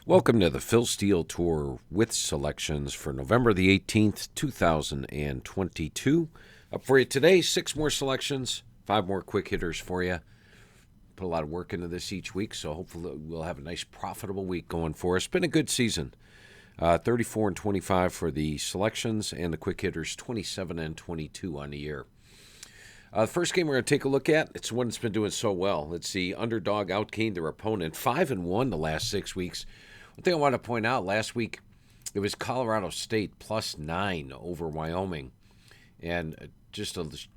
Welcome to the Phil Steele Tour with selections for November the 18th, 2022. Up for you today, 6 more selections, 5 more quick hitters for you. Put a lot of work into this each week, so hopefully we'll have a nice profitable week going for us. Been a good season. 34 and 25 for the selections, and the quick hitters 27 and 22 on the year. The first game we're going to take a look at, it's one that's been doing so well. It's the underdog outgained their opponent 5-1 the last 6 weeks. One thing I want to point out, last week it was Colorado State +9 over Wyoming. And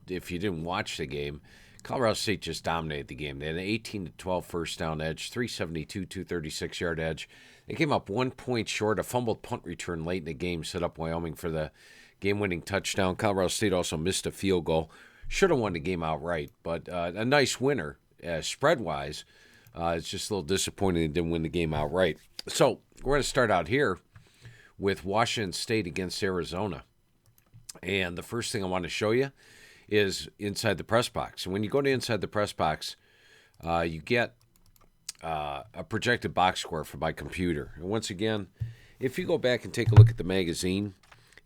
if you didn't watch the game, Colorado State just dominated the game. They had an 18-12 first down edge, 372, 236-yard edge. They came up 1 point short. A fumbled punt return late in the game set up Wyoming for the game-winning touchdown. Colorado State also missed a field goal. Should have won the game outright, but a nice winner spread-wise. It's just a little disappointing they didn't win the game outright. So we're going to start out here with Washington State against Arizona. And the first thing I want to show you is inside the press box. And when you go to inside the press box, you get a projected box score for my computer. And once again, if you go back and take a look at the magazine,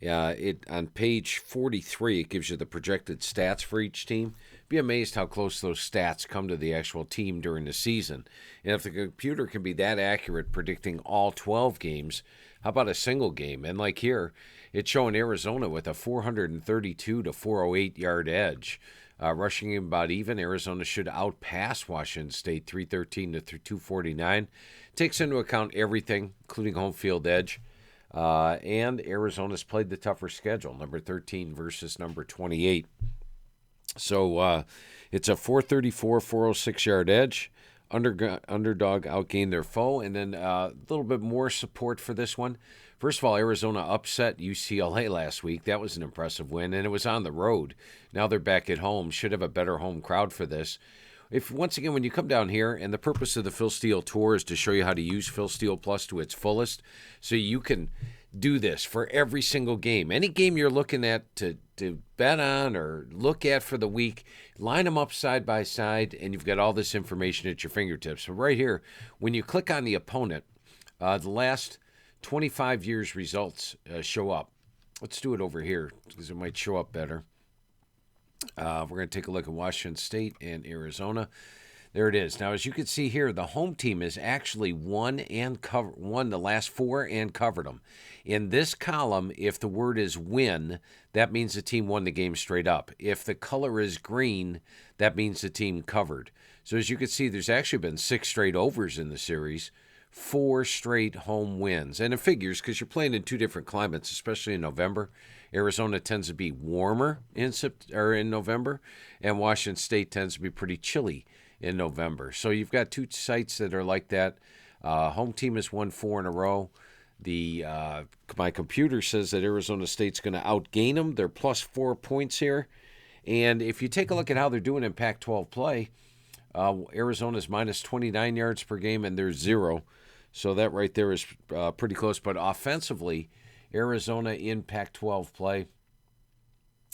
on page 43, it gives you the projected stats for each team. Be amazed how close those stats come to the actual team during the season. And if the computer can be that accurate predicting all 12 games, how about a single game? And like here, it's showing Arizona with a 432 to 408 yard edge. Rushing game about even. Arizona should outpass Washington State 313 to 249. Takes into account everything, including home field edge. And Arizona's played the tougher schedule, number 13 versus number 28. So it's a 434, 406-yard edge. Underdog outgained their foe. And then a little bit more support for this one. First of all, Arizona upset UCLA last week. That was an impressive win, and it was on the road. Now they're back at home. Should have a better home crowd for this. Once again, when you come down here, and the purpose of the Phil Steele Tour is to show you how to use Phil Steele Plus to its fullest, so you can do this for every single game. Any game you're looking at to bet on or look at for the week, line them up side by side, and you've got all this information at your fingertips. So right here, when you click on the opponent, the last 25 years' results show up. Let's do it over here because it might show up better. We're going to take a look at Washington State and Arizona. There it is. Now, as you can see here, the home team has actually won the last 4 and covered them. In this column, if the word is win, that means the team won the game straight up. If the color is green, that means the team covered. So as you can see, there's actually been 6 straight overs in the series, 4 straight home wins. And it figures because you're playing in 2 different climates, especially in November. Arizona tends to be warmer in November, and Washington State tends to be pretty chilly in November. So you've got 2 sites that are like that. Home team has won 4 in a row. My computer says that Arizona State's going to outgain them. They're plus 4 points here. And if you take a look at how they're doing in Pac-12 play, Arizona's minus 29 yards per game, and they're 0. So that right there is pretty close. But offensively, Arizona in Pac-12 play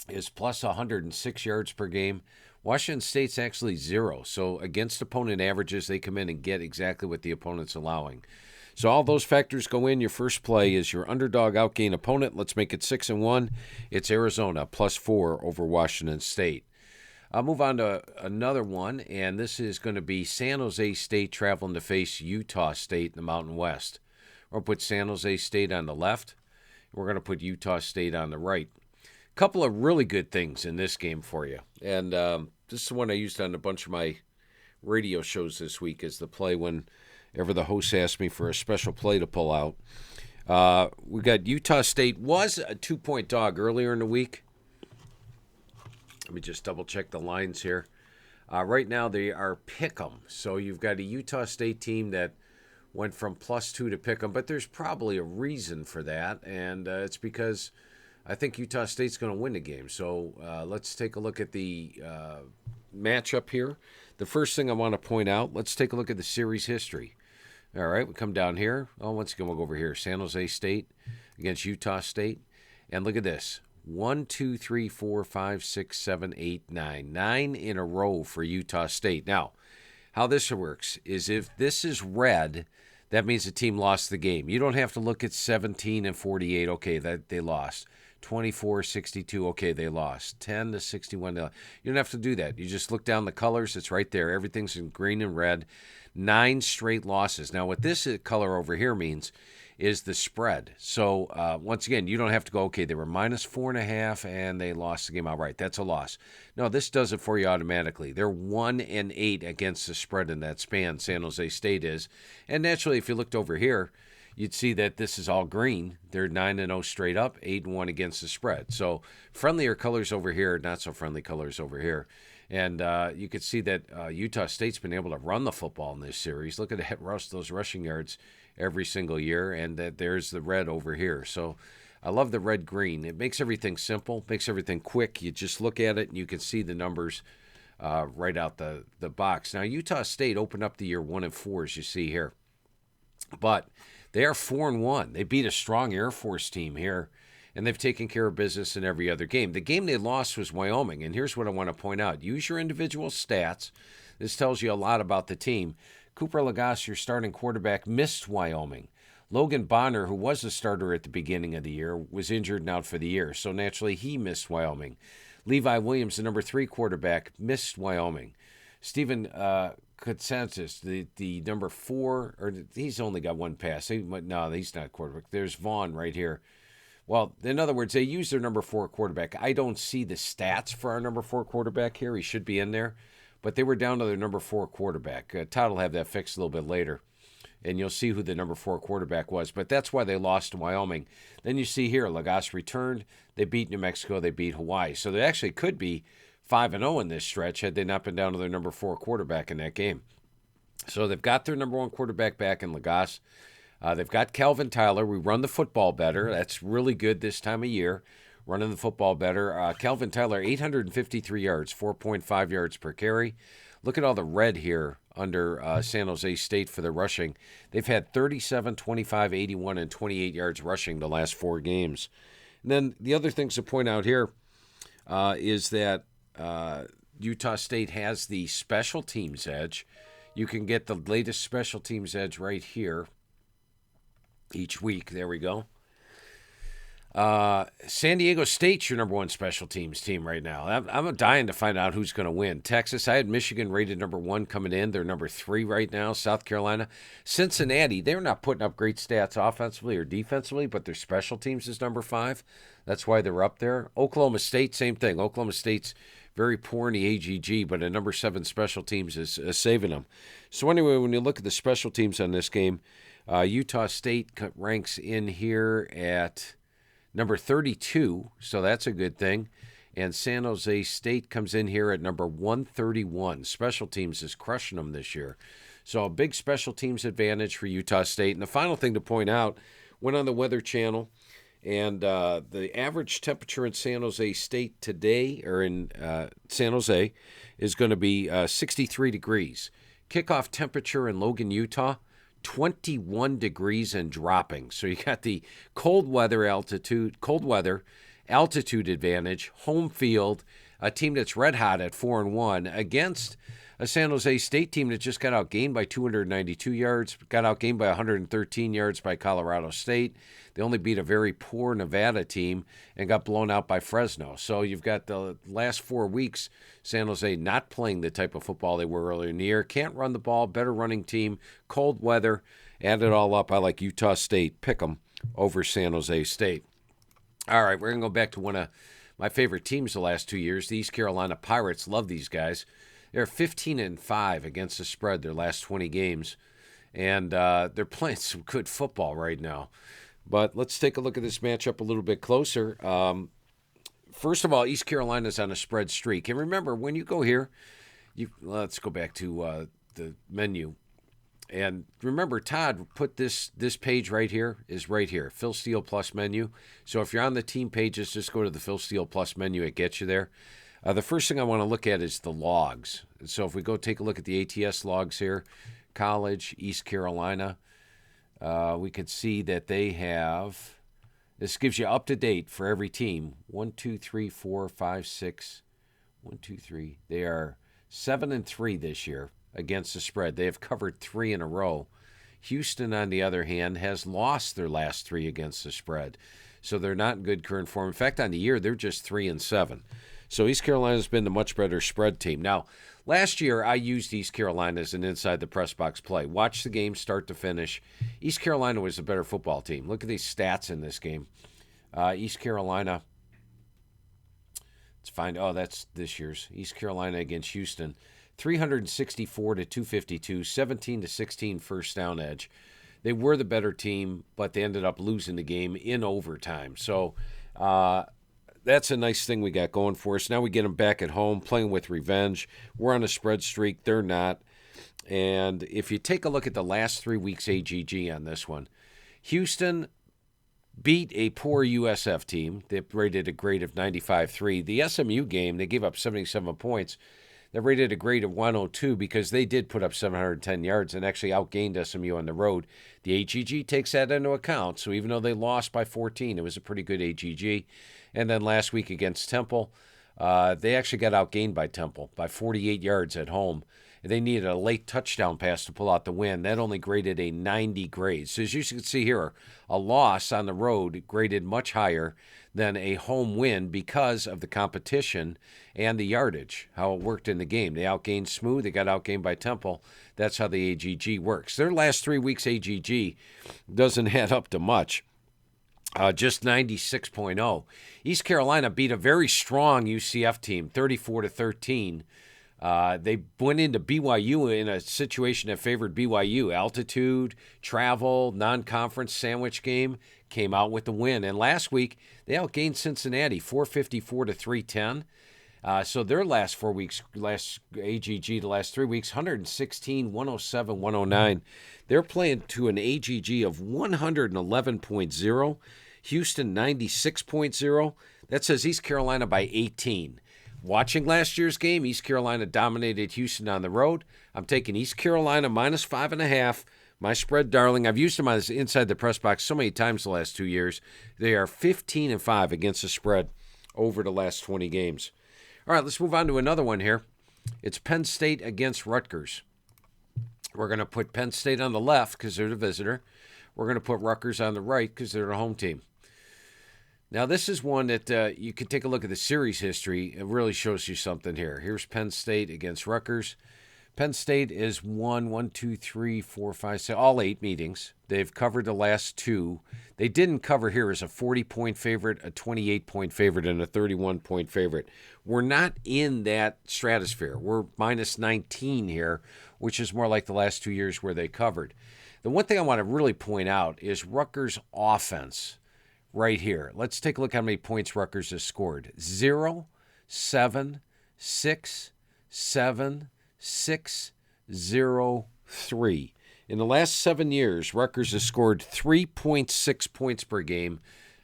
is plus 106 yards per game. Washington State's actually 0. So against opponent averages, they come in and get exactly what the opponent's allowing. So all those factors go in. Your first play is your underdog outgain opponent. Let's make it 6-1. It's Arizona plus 4 over Washington State. I'll move on to another one, and this is going to be San Jose State traveling to face Utah State in the Mountain West. We're going to put San Jose State on the left. We're going to put Utah State on the right. A couple of really good things in this game for you. And this is the one I used on a bunch of my radio shows this week as the play whenever the host asked me for a special play to pull out. We got Utah State was a 2-point dog earlier in the week. Let me just double-check the lines here. Right now they are pick'em. So you've got a Utah State team that went from +2 to pick'em, but there's probably a reason for that, and it's because I think Utah State's going to win the game. So let's take a look at the matchup here. The first thing I want to point out, let's take a look at the series history. All right, we come down here. Once again, we'll go over here. San Jose State against Utah State. And look at this. 1, 2, 3, 4, 5, 6, 7, 8, 9. 9 in a row for Utah State. Now, how this works is if this is red, that means the team lost the game. You don't have to look at 17-48. Okay, that they lost. 24-62. Okay, they lost. 10-61. You don't have to do that. You just look down the colors. It's right there. Everything's in green and red. 9 straight losses. Now, what this color over here means is the spread. So, once again, you don't have to go, okay, they were -4.5 and they lost the game outright. That's a loss. No, this does it for you automatically. They're 1-8 against the spread in that span, San Jose State is. And naturally, if you looked over here, you'd see that this is all green. They're 9-0 straight up, 8-1 against the spread. So, friendlier colors over here, not so friendly colors over here. And you could see that Utah State's been able to run the football in this series. Look at those rushing yards every single year, and that there's the red over here. So I love the red-green. It makes everything simple, makes everything quick. You just look at it, and you can see the numbers right out the box. Now, Utah State opened up the year 1-4, as you see here. But they are 4-1. They beat a strong Air Force team here, and they've taken care of business in every other game. The game they lost was Wyoming, and here's what I want to point out. Use your individual stats. This tells you a lot about the team. Cooper Lagasse, your starting quarterback, missed Wyoming. Logan Bonner, who was the starter at the beginning of the year, was injured and out for the year, so naturally he missed Wyoming. Levi Williams, the number 3 quarterback, missed Wyoming. Stephen Kotsantis, the number 4, or he's only got one pass. No, he's not a quarterback. There's Vaughn right here. Well, in other words, they use their number 4 quarterback. I don't see the stats for our number 4 quarterback here. He should be in there. But they were down to their number 4 quarterback. Todd will have that fixed a little bit later, and you'll see who the number 4 quarterback was. But that's why they lost to Wyoming. Then you see here, Lagasse returned. They beat New Mexico. They beat Hawaii. So they actually could be 5-0 in this stretch had they not been down to their number 4 quarterback in that game. So they've got their number 1 quarterback back in Lagasse. They've got Calvin Tyler. We run the football better. That's really good this time of year. Running the football better. Calvin Tyler, 853 yards, 4.5 yards per carry. Look at all the red here under San Jose State for the rushing. They've had 37, 25, 81, and 28 yards rushing the last 4 games. And then the other things to point out here is that Utah State has the special teams edge. You can get the latest special teams edge right here each week. There we go. San Diego State's your number 1 special teams team right now. I'm dying to find out who's going to win. Texas, I had Michigan rated number 1 coming in. They're number 3 right now. South Carolina. Cincinnati, they're not putting up great stats offensively or defensively, but their special teams is number 5. That's why they're up there. Oklahoma State, same thing. Oklahoma State's very poor in the AGG, but a number 7 special teams is saving them. So anyway, when you look at the special teams on this game, Utah State ranks in here at number 32, so that's a good thing. And San Jose State comes in here at number 131. Special teams is crushing them this year. So a big special teams advantage for Utah State. And the final thing to point out, went on the Weather Channel, and the average temperature in San Jose State today, or in San Jose, is going to be 63 degrees. Kickoff temperature in Logan, Utah, 21 degrees and dropping. So you got the cold weather altitude advantage, home field, a team that's red hot at 4-1 against a San Jose State team that just got outgained by 292 yards, got outgained by 113 yards by Colorado State. They only beat a very poor Nevada team and got blown out by Fresno. So you've got the last 4 weeks, San Jose not playing the type of football they were earlier in the year. Can't run the ball, better running team, cold weather. Add it all up, I like Utah State. Pick them over San Jose State. All right, we're going to go back to one of my favorite teams the last 2 years, the East Carolina Pirates. Love these guys. They're 15-5 against the spread their last 20 games, and they're playing some good football right now. But let's take a look at this matchup a little bit closer. First of all, East Carolina's on a spread streak. And remember, when you go here, let's go back to the menu. And remember, Todd put this page right here is right here, Phil Steele Plus menu. So if you're on the team pages, just go to the Phil Steele Plus menu. It gets you there. The first thing I want to look at is the logs. So if we go take a look at the ATS logs here, college, East Carolina, we could see that they have, this gives you up to date for every team. 1, 2, 3, 4, 5, 6, 1, 2, 3. They are 7-3 this year against the spread. They have covered 3 in a row. Houston, on the other hand, has lost their last 3 against the spread. So they're not in good current form. In fact, on the year, they're just 3-7. So East Carolina's been the much better spread team. Now, last year, I used East Carolina as an inside the press box play. Watch the game start to finish. East Carolina was a better football team. Look at these stats in this game. East Carolina, let's find, that's this year's. East Carolina against Houston, 364 to 252, 17 to 16 first down edge. They were the better team, but they ended up losing the game in overtime. So that's a nice thing we got going for us. Now we get them back at home, playing with revenge. We're on a spread streak. They're not. And if you take a look at the last 3 weeks AGG on this one, Houston beat a poor USF team. They rated a grade of 95.3. The SMU game, they gave up 77 points. They rated a grade of 102 because they did put up 710 yards and actually outgained SMU on the road. The AGG takes that into account. So even though they lost by 14, it was a pretty good AGG. And then last week against Temple, they actually got outgained by Temple by 48 yards at home. They needed a late touchdown pass to pull out the win. That only graded a 90 grade. So as you can see here, a loss on the road graded much higher than a home win because of the competition and the yardage, how it worked in the game. They outgained Smooth. They got outgained by Temple. That's how the AGG works. Their last 3 weeks AGG doesn't add up to much. Just 96.0. East Carolina beat a very strong UCF team, 34-13. They went into BYU in a situation that favored BYU. Altitude, travel, non-conference sandwich game, came out with the win. And last week, they outgained Cincinnati, 454 to 310. So their last 4 weeks, last AGG, the last 3 weeks, 116, 107, 109. They're playing to an AGG of 111.0. Houston, 96.0. That says East Carolina by 18. Watching last year's game, East Carolina dominated Houston on the road. I'm taking East Carolina minus 5.5. My spread, darling. I've used them as inside the press box so many times the last 2 years. They are 15-5 against the spread over the last 20 games. All right, let's move on to another one here. It's Penn State against Rutgers. We're going to put Penn State on the left because they're the visitor. We're going to put Rutgers on the right because they're the home team. Now, this is one that you can take a look at the series history. It really shows you something here. Here's Penn State against Rutgers. Penn State is won 1, 2, 3, 4, 5, 6, all 8 meetings. They've covered the last 2. They didn't cover here as a 40-point favorite, a 28-point favorite, and a 31-point favorite. We're not in that stratosphere. We're minus 19 here, which is more like the last 2 years where they covered. The one thing I want to really point out is Rutgers' offense right here. Let's take a look how many points Rutgers has scored. 0, 7, 6, 7, 6, 0, 3. In the last 7 years, Rutgers has scored 3.6 points per game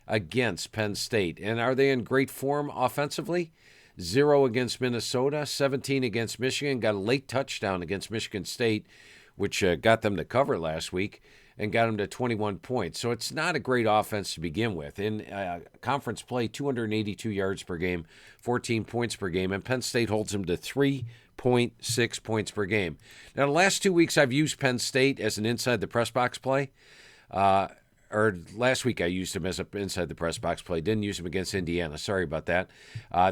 against Penn State. And are they in great form offensively? 0 against Minnesota, 17 against Michigan, got a late touchdown against Michigan State, which got them to cover last week, and got them to 21 points. So it's not a great offense to begin with. In conference play, 282 yards per game, 14 points per game, and Penn State holds them to 3.6 points per game. Now, the last 2 weeks, I've used Penn State as an inside the press box play. Or last week I used him as an inside the press box play. Didn't use him against Indiana. Sorry about that.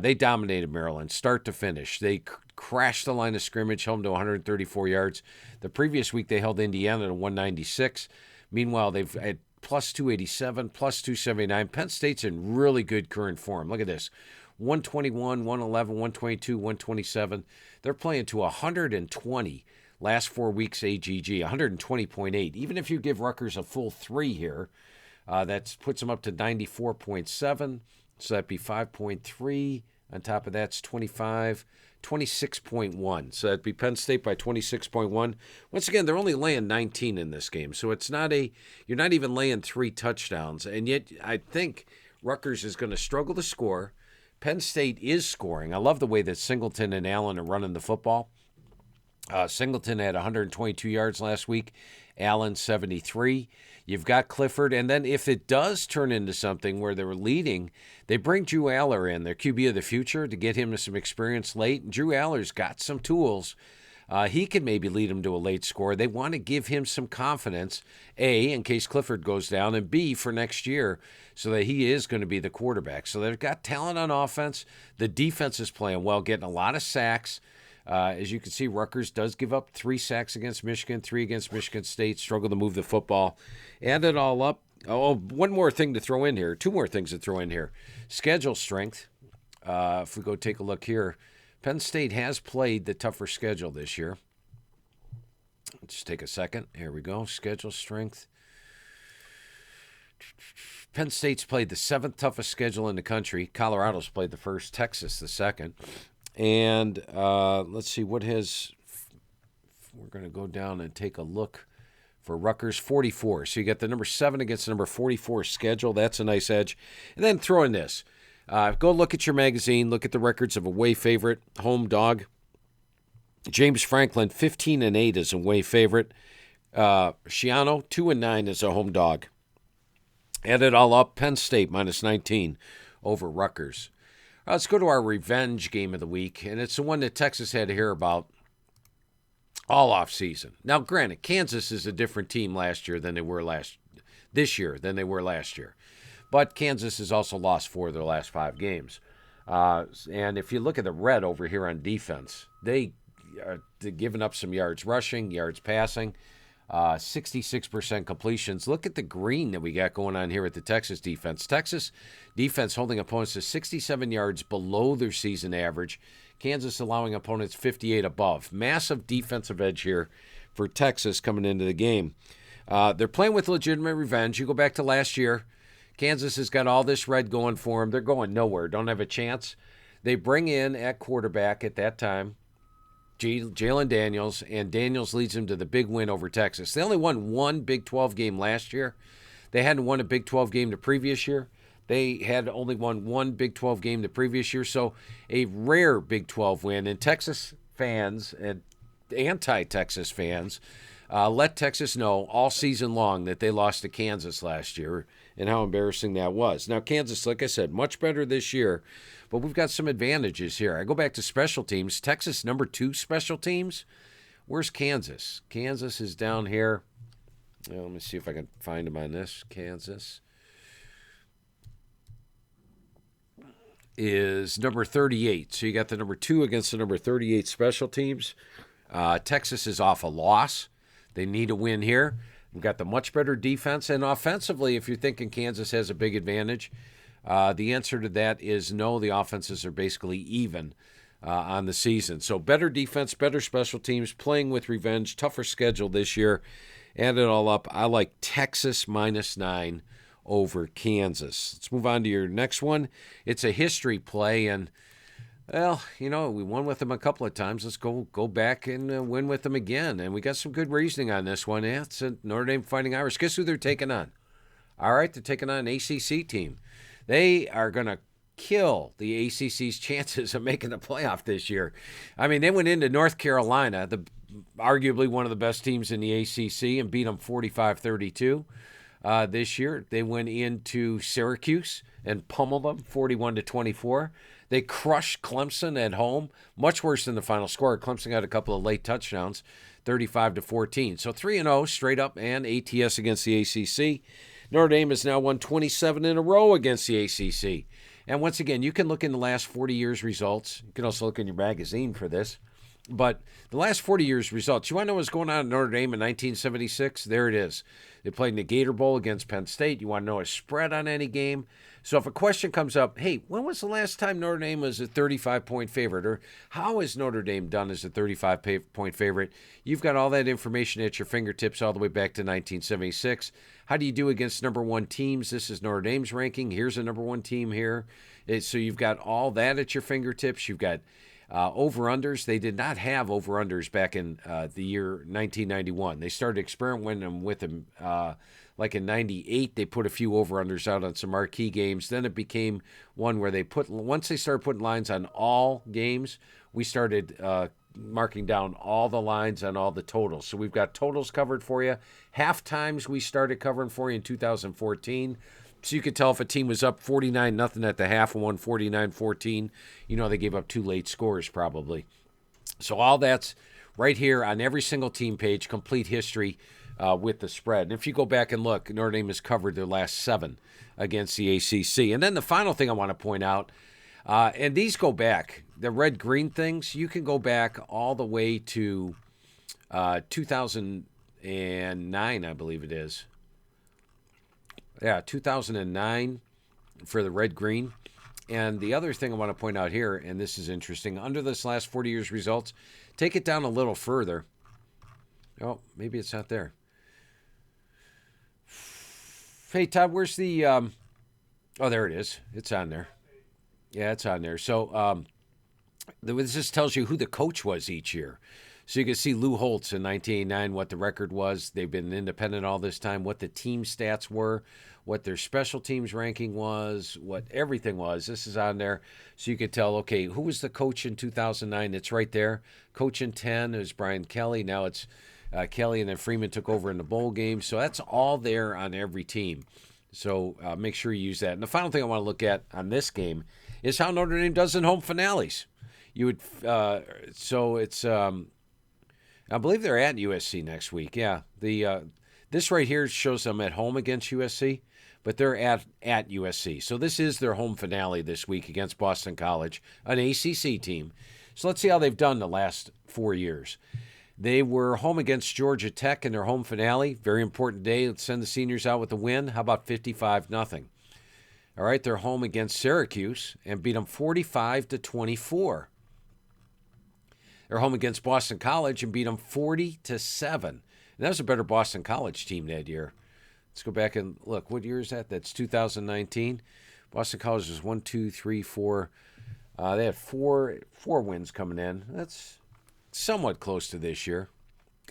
They dominated Maryland, start to finish. They crashed the line of scrimmage, home to 134 yards. The previous week they held Indiana to 196. Meanwhile, they've had plus 287, plus 279. Penn State's in really good current form. Look at this. 121, 111, 122, 127. They're playing to 120. Last 4 weeks AGG, 120.8. Even if you give Rutgers a full 3 here, that puts them up to 94.7. So that'd be 5.3. On top of that's 25, 26.1. So that'd be Penn State by 26.1. Once again, they're only laying 19 in this game. So it's not you're not even laying 3 touchdowns. And yet I think Rutgers is going to struggle to score. Penn State is scoring. I love the way that Singleton and Allen are running the football. Singleton had 122 yards last week. Allen, 73. You've got Clifford. And then if it does turn into something where they were leading, they bring Drew Aller in, their QB of the future, to get him some experience late. And Drew Aller's got some tools. He can maybe lead them to a late score. They want to give him some confidence, A, in case Clifford goes down, and B, for next year, so that he is going to be the quarterback. So they've got talent on offense. The defense is playing well, getting a lot of sacks. As you can see, Rutgers does give up 3 sacks against Michigan, 3 against Michigan State, struggle to move the football. Add it all up. Oh, one more thing to throw in here. 2 more things to throw in here. Schedule strength. If we go take a look here, Penn State has played the tougher schedule this year. Just take a second. Here we go. Schedule strength. Penn State's played the 7th toughest schedule in the country. Colorado's played the first. Texas the second. And let's see, what has... We're going to go down and take a look for Rutgers, 44. So you got the number 7 against the number 44 schedule. That's a nice edge. And then throw in this. Go look at your magazine. Look at the records of away favorite, home dog. James Franklin, 15-8 is a away favorite. Schiano, 2-9 is a home dog. Add it all up, Penn State -19 over Rutgers. Let's go to our revenge game of the week, and it's the one that Texas had to hear about all off season. Now, granted, Kansas is a different team this year than they were last year. But Kansas has also lost 4 of their last 5 games. And if you look at the red over here on defense, they're giving up some yards rushing, yards passing, 66% completions. Look at the green that we got going on here at the Texas defense. Texas defense holding opponents to 67 yards below their season average. Kansas allowing opponents 58 above. Massive defensive edge here for Texas coming into the game. They're playing with legitimate revenge. You go back to last year, Kansas has got all this red going for them. They're going nowhere, don't have a chance. They bring in at quarterback at that time Jalen Daniels, and Daniels leads them to the big win over Texas. They only won 1 Big 12 game last year. They hadn't won a Big 12 game the previous year. They had only won 1 Big 12 game the previous year, so a rare Big 12 win. And Texas fans and anti-Texas fans let Texas know all season long that they lost to Kansas last year and how embarrassing that was. Now, Kansas, like I said, much better this year, but we've got some advantages here. I go back to special teams. Texas, number 2 special teams. Where's Kansas? Kansas is down here. Well, let me see if I can find them on this. Kansas is number 38. So you got the number 2 against the number 38 special teams. Texas is off a loss. They need a win here. We've got the much better defense. And offensively, if you're thinking Kansas has a big advantage, the answer to that is no. The offenses are basically even on the season. So better defense, better special teams, playing with revenge, tougher schedule this year. Add it all up. I like Texas -9 over Kansas. Let's move on to your next one. It's a history play, and well, we won with them a couple of times. Let's go back and win with them again. And we got some good reasoning on this one. Yeah, it's a Notre Dame Fighting Irish. Guess who they're taking on? All right, they're taking on an ACC team. They are going to kill the ACC's chances of making the playoff this year. I mean, they went into North Carolina, arguably one of the best teams in the ACC, and beat them 45-32. This year, they went into Syracuse and pummeled them 41-24. They crushed Clemson at home, much worse than the final score. Clemson got a couple of late touchdowns, 35-14. So 3-0 straight up and ATS against the ACC. Notre Dame has now won 27 in a row against the ACC. And once again, you can look in the last 40 years' results. You can also look in your magazine for this. But the last 40 years' results, you want to know what's going on at Notre Dame in 1976? There it is. They played in the Gator Bowl against Penn State. You want to know a spread on any game? So if a question comes up, hey, when was the last time Notre Dame was a 35-point favorite? Or how has Notre Dame done as a 35-point favorite? You've got all that information at your fingertips all the way back to 1976. How do you do against number 1 teams? This is Notre Dame's ranking. Here's a number 1 team here. So you've got all that at your fingertips. You've got over-unders. They did not have over-unders back in the year 1991. They started experimenting with them like in 98. They put a few over-unders out on some marquee games. Then it became one where once they started putting lines on all games, we started marking down all the lines on all the totals. So we've got totals covered for you. Half times we started covering for you in 2014. So you could tell if a team was up 49-0 at the half and won 49-14, they gave up 2 late scores probably. So all that's right here on every single team page, complete history with the spread. And if you go back and look, Notre Dame has covered their last 7 against the ACC. And then the final thing I want to point out, and these go back, the red-green things, you can go back all the way to 2009, I believe it is. Yeah, 2009 for the red-green. And the other thing I want to point out here, and this is interesting, under this last 40 years results, take it down a little further. Oh, maybe it's not there. Hey, Todd, where's the... oh, there it is. It's on there. Yeah, it's on there. So this just tells you who the coach was each year. So you can see Lou Holtz in 1989, what the record was. They've been independent all this time, what the team stats were, what their special teams ranking was, what everything was. This is on there. So you could tell, okay, who was the coach in 2009? It's right there. Coach in 10 is Brian Kelly. Now it's Kelly, and then Freeman took over in the bowl game. So that's all there on every team. So make sure you use that. And the final thing I want to look at on this game is how Notre Dame does in home finales. You would so it's I believe they're at USC next week. Yeah, this right here shows them at home against USC, but they're at USC. So this is their home finale this week against Boston College, an ACC team. So let's see how they've done the last 4 years. They were home against Georgia Tech in their home finale. Very important day. Let's send the seniors out with a win. How about 55-0? All right, they're home against Syracuse and beat them 45-24. They're home against Boston College and beat them 40-7. And that was a better Boston College team that year. Let's go back and look. What year is that? That's 2019. Boston College was 1, 2, 3, 4. They had four wins coming in. That's somewhat close to this year.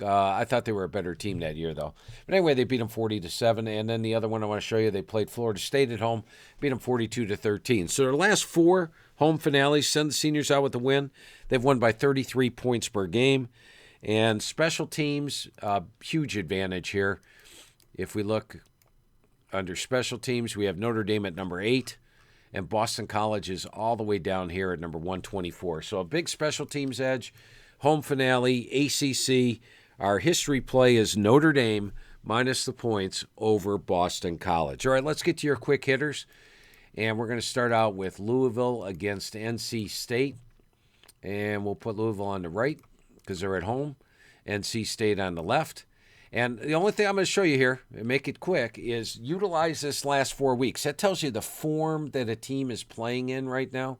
I thought they were a better team that year, though. But anyway, they beat them 40-7. And then the other one I want to show you, they played Florida State at home, beat them 42-13. So their last 4 home finales send the seniors out with a win. They've won by 33 points per game. And special teams, huge advantage here. If we look under special teams, we have Notre Dame at number 8. And Boston College is all the way down here at number 124. So a big special teams edge. Home finale, ACC. Our history play is Notre Dame minus the points over Boston College. All right, let's get to your quick hitters. And we're going to start out with Louisville against NC State. And we'll put Louisville on the right because they're at home. NC State on the left. And the only thing I'm going to show you here, and make it quick, is utilize this last 4 weeks. That tells you the form that a team is playing in right now.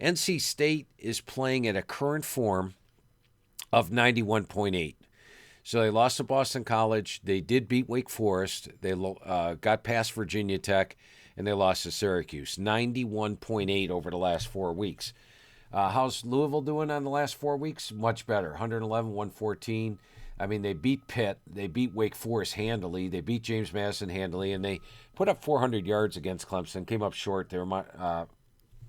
NC State is playing at a current form of 91.8. So they lost to Boston College. They did beat Wake Forest. They got past Virginia Tech, and they lost to Syracuse. 91.8 over the last 4 weeks. How's Louisville doing on the last 4 weeks? Much better. 111, 114. I mean, they beat Pitt. They beat Wake Forest handily. They beat James Madison handily, and they put up 400 yards against Clemson. Came up short. They were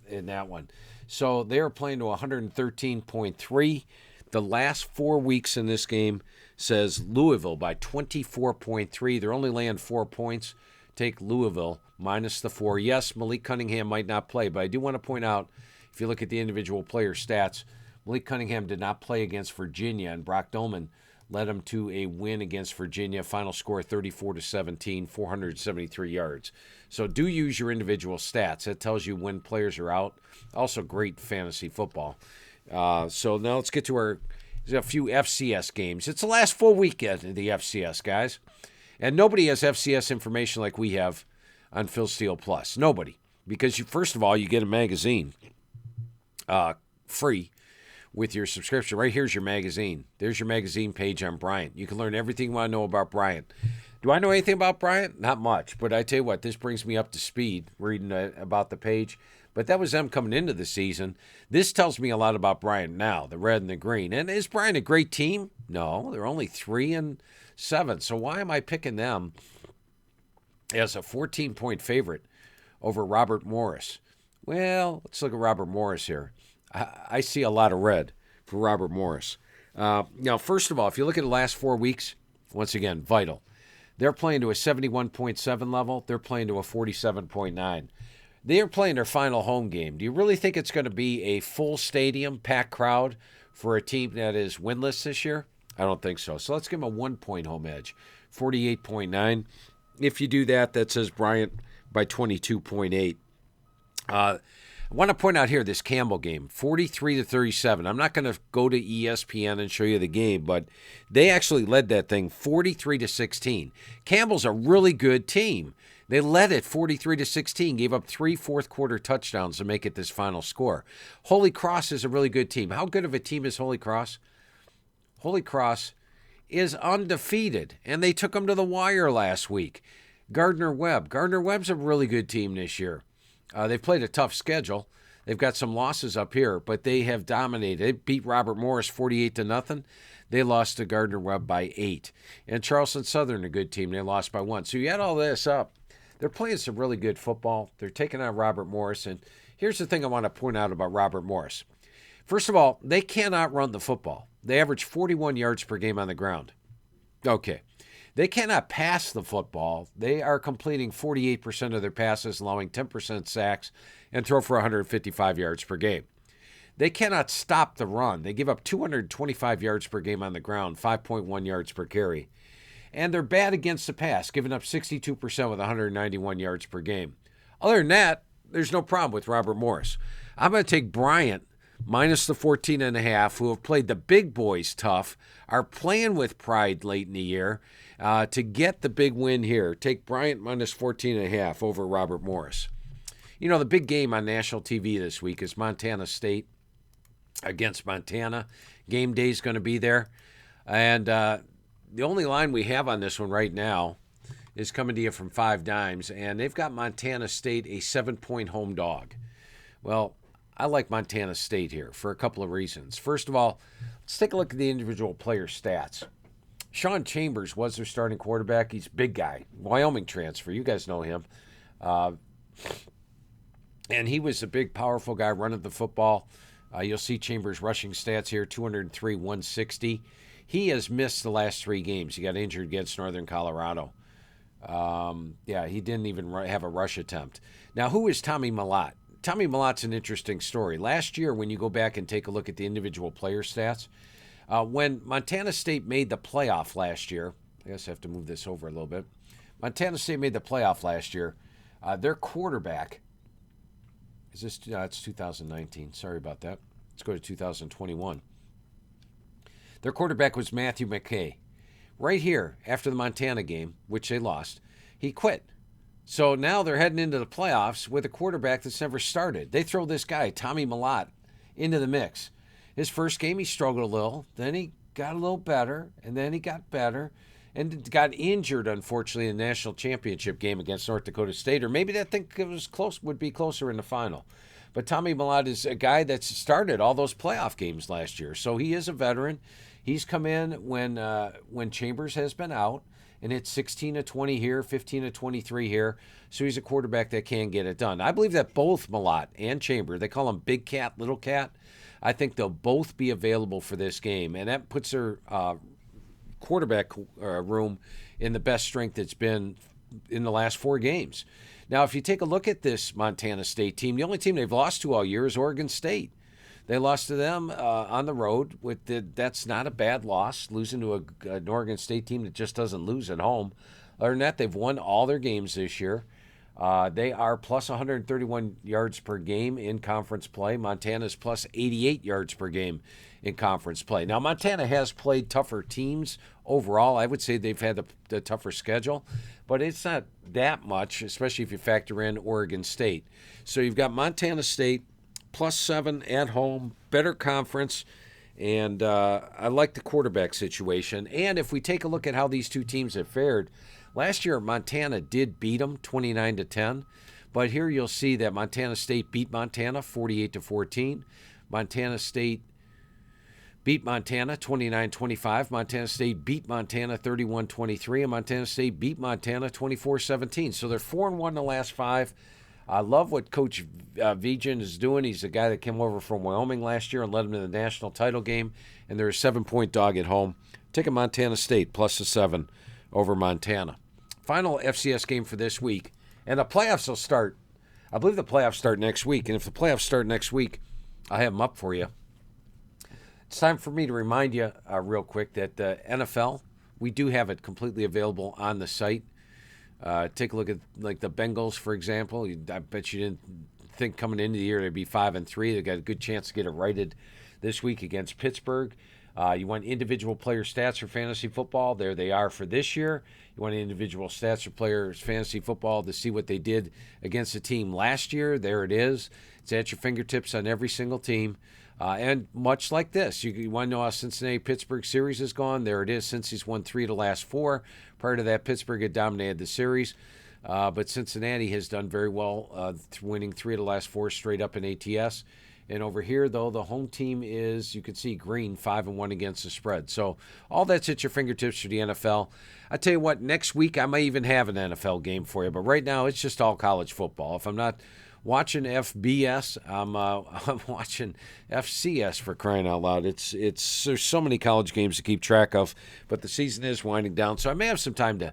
in that one. So they are playing to 113.3. The last 4 weeks in this game says Louisville by 24.3. They're only laying 4 points. Take Louisville minus the 4. Yes, Malik Cunningham might not play, but I do want to point out, if you look at the individual player stats, Malik Cunningham did not play against Virginia, and Brock Dolman led them to a win against Virginia. Final score 34-17, 473 yards. So do use your individual stats. That tells you when players are out. Also great fantasy football. So now let's get to a few FCS games. It's the last full weekend of the FCS, guys. And nobody has FCS information like we have on Phil Steele Plus. Nobody. Because first of all, you get a magazine free with your subscription. Right here's your magazine. There's your magazine page on Bryant. You can learn everything you want to know about Bryant. Do I know anything about Bryant? Not much. But I tell you what, this brings me up to speed reading about the page. But that was them coming into the season. This tells me a lot about Bryant now, the red and the green. And is Bryant a great team? No, they're only 3-7. So why am I picking them as a 14-point favorite over Robert Morris? Well, let's look at Robert Morris here. I see a lot of red for Robert Morris. Now, first of all, if you look at the last 4 weeks, once again, vital. They're playing to a 71.7 level. They're playing to a 47.9. They are playing their final home game. Do you really think it's going to be a full stadium, packed crowd for a team that is winless this year? I don't think so. So let's give them a 1-point home edge, 48.9. If you do that, that says Bryant by 22.8. I want to point out here this Campbell game, 43-37. I'm not going to go to ESPN and show you the game, but they actually led that thing 43-16. Campbell's a really good team. They led it 43-16, gave up 3 fourth-quarter touchdowns to make it this final score. Holy Cross is a really good team. How good of a team is Holy Cross? Holy Cross is undefeated, and they took them to the wire last week. Gardner-Webb. Gardner-Webb's a really good team this year. They've played a tough schedule. They've got some losses up here, but they have dominated. They beat Robert Morris 48-0. They lost to Gardner-Webb by 8. And Charleston Southern, a good team. They lost by 1. So you add all this up. They're playing some really good football. They're taking on Robert Morris. And here's the thing I want to point out about Robert Morris. First of all, they cannot run the football. They average 41 yards per game on the ground. Okay. They cannot pass the football. They are completing 48% of their passes, allowing 10% sacks, and throw for 155 yards per game. They cannot stop the run. They give up 225 yards per game on the ground, 5.1 yards per carry. And they're bad against the pass, giving up 62% with 191 yards per game. Other than that, there's no problem with Robert Morris. I'm going to take Bryant minus the 14.5, who have played the big boys tough, are playing with pride late in the year, to get the big win here. Take Bryant minus 14.5 over Robert Morris. You know, the big game on national TV this week is Montana State against Montana. Game day is going to be there. And the only line we have on this one right now is coming to you from 5 Dimes, and they've got Montana State a 7-point home dog. Well, I like Montana State here for a couple of reasons. First of all, let's take a look at the individual player stats. Sean Chambers was their starting quarterback. He's a big guy. Wyoming transfer. You guys know him. And he was a big, powerful guy running the football. You'll see Chambers' rushing stats here, 203, 160. He has missed the last 3 games. He got injured against Northern Colorado. He didn't even have a rush attempt. Now, who is Tommy Mellott? Tommy Mallott's an interesting story. Last year, when you go back and take a look at the individual player stats, when Montana State made the playoff last year, I guess I have to move this over a little bit. Montana State made the playoff last year. Their quarterback, it's 2019. Sorry about that. Let's go to 2021. Their quarterback was Matthew McKay. Right here, after the Montana game, which they lost, he quit. So now they're heading into the playoffs with a quarterback that's never started. They throw this guy, Tommy Mellott, into the mix. His first game, he struggled a little. Then he got a little better, and then he got better, and got injured, unfortunately, in the national championship game against North Dakota State. Or maybe that thing would be closer in the final. But Tommy Mellott is a guy that's started all those playoff games last year. So he is a veteran. He's come in when Chambers has been out, and it's 16-20 here, 15-23 here. So he's a quarterback that can get it done. I believe that both Mellott and Chambers, they call him Big Cat, Little Cat, I think they'll both be available for this game. And that puts their quarterback room in the best strength it's been in the last 4 games. Now, if you take a look at this Montana State team, the only team they've lost to all year is Oregon State. They lost to them on the road. That's not a bad loss, losing to an Oregon State team that just doesn't lose at home. Other than that, they've won all their games this year. They are plus 131 yards per game in conference play. Montana's plus 88 yards per game in conference play. Now, Montana has played tougher teams overall. I would say they've had the tougher schedule, but it's not that much, especially if you factor in Oregon State. So you've got Montana State, plus 7 at home, better conference, and I like the quarterback situation. And if we take a look at how these two teams have fared, last year Montana did beat them 29-10, but here you'll see that Montana State beat Montana 48-14. Montana State beat Montana 29-25. Montana State beat Montana 31-23, and Montana State beat Montana 24-17. So they're 4-1 in the last 5. I love what Coach Vigen is doing. He's the guy that came over from Wyoming last year and led them to the national title game, and they're a 7-point dog at home. Take a Montana State plus a 7 over Montana. Final FCS game for this week, and the playoffs will start. I believe the playoffs start next week, and if the playoffs start next week, I have them up for you. It's time for me to remind you real quick that the NFL, we do have it completely available on the site. Take a look at like the Bengals, for example. I bet you didn't think coming into the year they'd be 5-3. They got a good chance to get it righted this week against Pittsburgh. You want individual player stats for fantasy football? There they are for this year. You want individual stats for players fantasy football to see what they did against the team last year? There it is. It's at your fingertips on every single team. And much like this, you want to know how Cincinnati-Pittsburgh series has gone? There it is. Cincy's won 3 of the last 4. Prior to that, Pittsburgh had dominated the series. But Cincinnati has done very well, winning 3 of the last 4 straight up in ATS. And over here, though, the home team is, you can see, green, 5-1 against the spread. So all that's at your fingertips for the NFL. I tell you what, next week I might even have an NFL game for you. But right now, it's just all college football. If I'm not watching FBS, I'm watching FCS, for crying out loud. There's so many college games to keep track of, but the season is winding down, so I may have some time to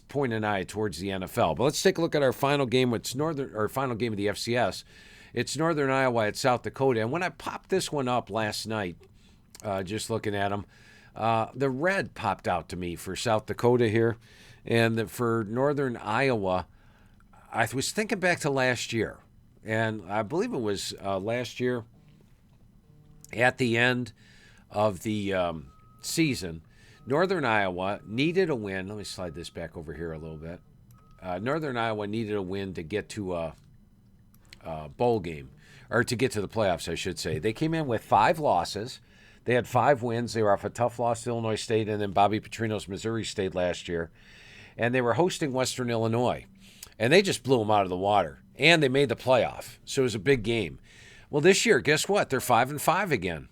point an eye towards the NFL. But let's take a look at our final game. Final game of the FCS. It's Northern Iowa at South Dakota, and when I popped this one up last night, just looking at them, the red popped out to me for South Dakota here, and for Northern Iowa. I was thinking back to last year, and I believe it was last year at the end of the season, Northern Iowa needed a win. Let me slide this back over here a little bit. Northern Iowa needed a win to get to a bowl game, or to get to the playoffs, I should say. They came in with 5 losses. They had 5 wins. They were off a tough loss to Illinois State and then Bobby Petrino's Missouri State last year. And they were hosting Western Illinois. And they just blew them out of the water. And they made the playoff. So it was a big game. Well, this year, guess what? They're 5-5 again.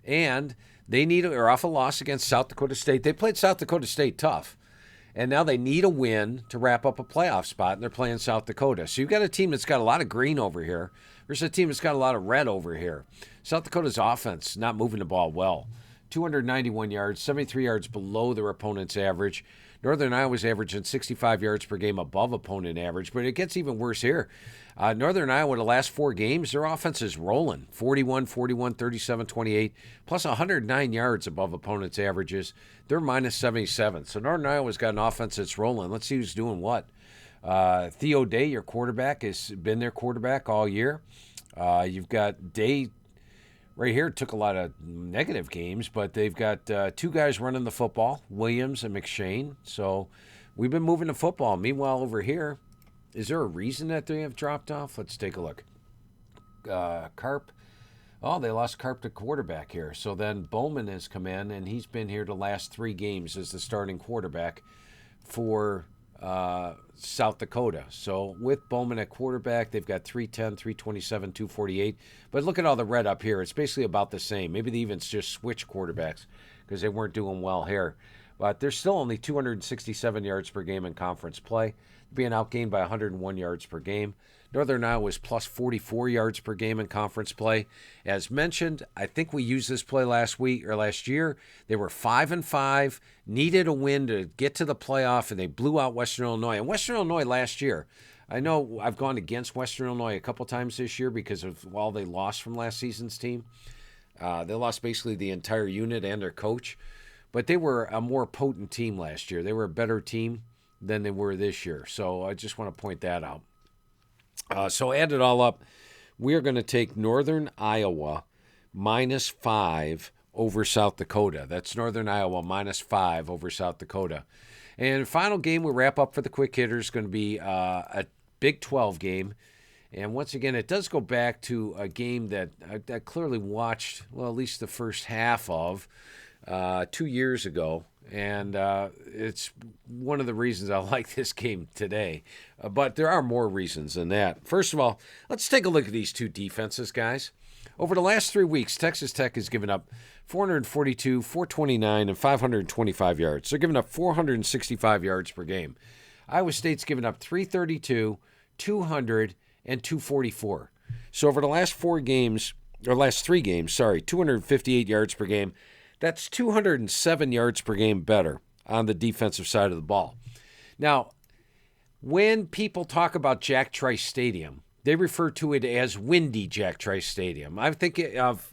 And they're off a loss against South Dakota State. They played South Dakota State tough. And now they need a win to wrap up a playoff spot, and they're playing South Dakota. So you've got a team that's got a lot of green over here versus a team that's got a lot of red over here. South Dakota's offense not moving the ball well. 291 yards, 73 yards below their opponent's average. Northern Iowa's averaging 65 yards per game above opponent average, but it gets even worse here. Northern Iowa, the last 4 games, their offense is rolling. 41, 41, 37, 28, plus 109 yards above opponent's averages. They're minus 77. So Northern Iowa's got an offense that's rolling. Let's see who's doing what. Theo Day, your quarterback, has been their quarterback all year. You've got Day right here, took a lot of negative games, but they've got 2 guys running the football, Williams and McShane. So we've been moving the football. Meanwhile, over here, is there a reason that they have dropped off? Let's take a look. Karp. Oh, they lost Karp to quarterback here. So then Bowman has come in, and he's been here the last 3 games as the starting quarterback for South Dakota. So with Bowman at quarterback, they've got 310, 327, 248. But look at all the red up here. It's basically about the same. Maybe they even just switched quarterbacks because they weren't doing well here. But they're still only 267 yards per game in conference play, being outgained by 101 yards per game. Northern Iowa was plus 44 yards per game in conference play. As mentioned, I think we used this play last year. They were 5-5, needed a win to get to the playoff, and they blew out Western Illinois. And Western Illinois last year, I know I've gone against Western Illinois a couple times this year because of all they lost from last season's team. They lost basically the entire unit and their coach. But they were a more potent team last year. They were a better team than they were this year. So I just want to point that out. So add it all up, we are going to take Northern Iowa minus 5 over South Dakota. That's Northern Iowa minus 5 over South Dakota. And final game we wrap up for the quick hitters is going to be a Big 12 game. And once again, it does go back to a game that I clearly watched, well, at least the first half of 2 years ago. And it's one of the reasons I like this game today. But there are more reasons than that. First of all, let's take a look at these 2 defenses, guys. Over the last 3 weeks, Texas Tech has given up 442, 429, and 525 yards. They're giving up 465 yards per game. Iowa State's given up 332, 200, and 244. So over the last 3 games, 258 yards per game. That's 207 yards per game better on the defensive side of the ball. Now, when people talk about Jack Trice Stadium, They refer to it as windy Jack Trice Stadium. I think of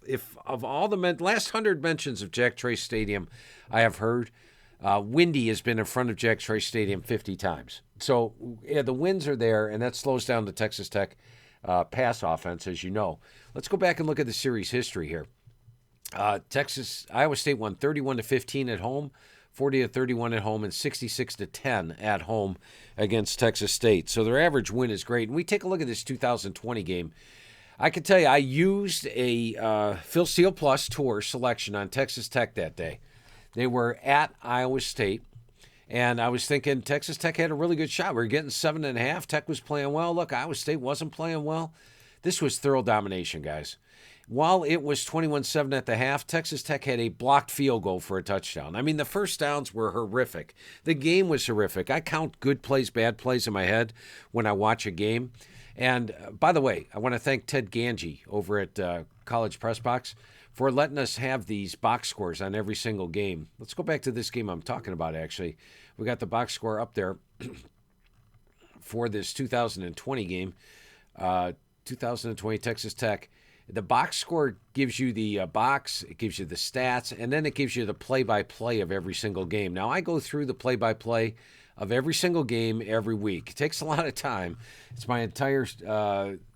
all the last 100 mentions of Jack Trice Stadium I have heard, windy has been in front of Jack Trice Stadium 50 times. So yeah, the winds are there, and that slows down the Texas Tech pass offense, as you know. Let's go back and look at the series history here. Iowa State won 31-15 at home, 40-31 at home, and 66-10 at home against Texas State. So their average win is great. And we take a look at this 2020 game. I can tell you, I used a Phil Steele Plus tour selection on Texas Tech that day. They were at Iowa State, and I was thinking Texas Tech had a really good shot. We were getting 7.5. Tech was playing well. Look, Iowa State wasn't playing well. This was thorough domination, guys. While it was 21-7 at the half, Texas Tech had a blocked field goal for a touchdown. I mean, the first downs were horrific. The game was horrific. I count good plays, bad plays in my head when I watch a game. And by the way, I want to thank Ted Ganji over at College Press Box for letting us have these box scores on every single game. Let's go back to this game I'm talking about, actually. We got the box score up there for this 2020 game, 2020 Texas Tech. The box score gives you the box, it gives you the stats, and then it gives you the play-by-play of every single game. Now, I go through the play-by-play of every single game every week. It takes a lot of time. It's my entire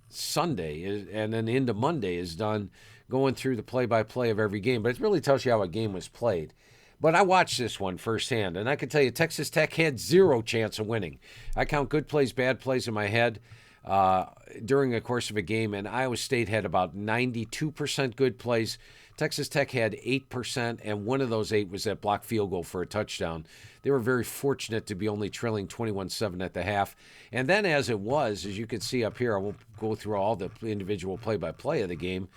Sunday, and then into Monday is done going through the play-by-play of every game. But it really tells you how a game was played. But I watched this one firsthand, and I can tell you Texas Tech had zero chance of winning. I count good plays, bad plays in my head during the course of a game, and Iowa State had about 92% good plays. Texas Tech had 8%, and one of those 8 was that blocked field goal for a touchdown. They were very fortunate to be only trailing 21-7 at the half. And then as it was, as you can see up here, I won't go through all the individual play-by-play of the game.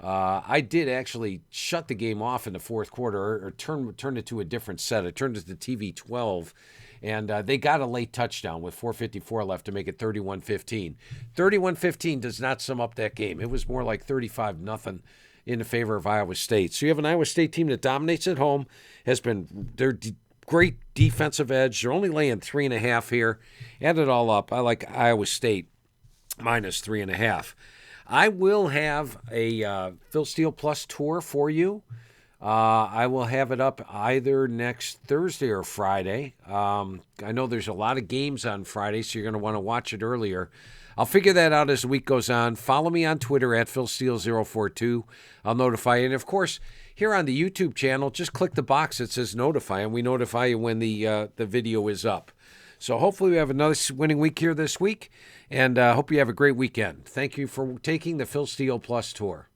I did actually shut the game off in the fourth quarter or turn it to a different set. I turned it to TV 12, and they got a late touchdown with 4:54 left to make it 31-15. 31-15 does not sum up that game. It was more like 35-0 in favor of Iowa State. So you have an Iowa State team that dominates at home, has been their great defensive edge. They're only laying 3.5 here. Add it all up, I like Iowa State minus 3.5. I will have a Phil Steele Plus tour for you. I will have it up either next Thursday or Friday. I know there's a lot of games on Friday, so you're going to want to watch it earlier. I'll figure that out as the week goes on. Follow me on Twitter at PhilSteele042. I'll notify you. And, of course, here on the YouTube channel, just click the box that says notify, and we notify you when the video is up. So hopefully we have another winning week here this week, and hope you have a great weekend. Thank you for taking the Phil Steele Plus tour.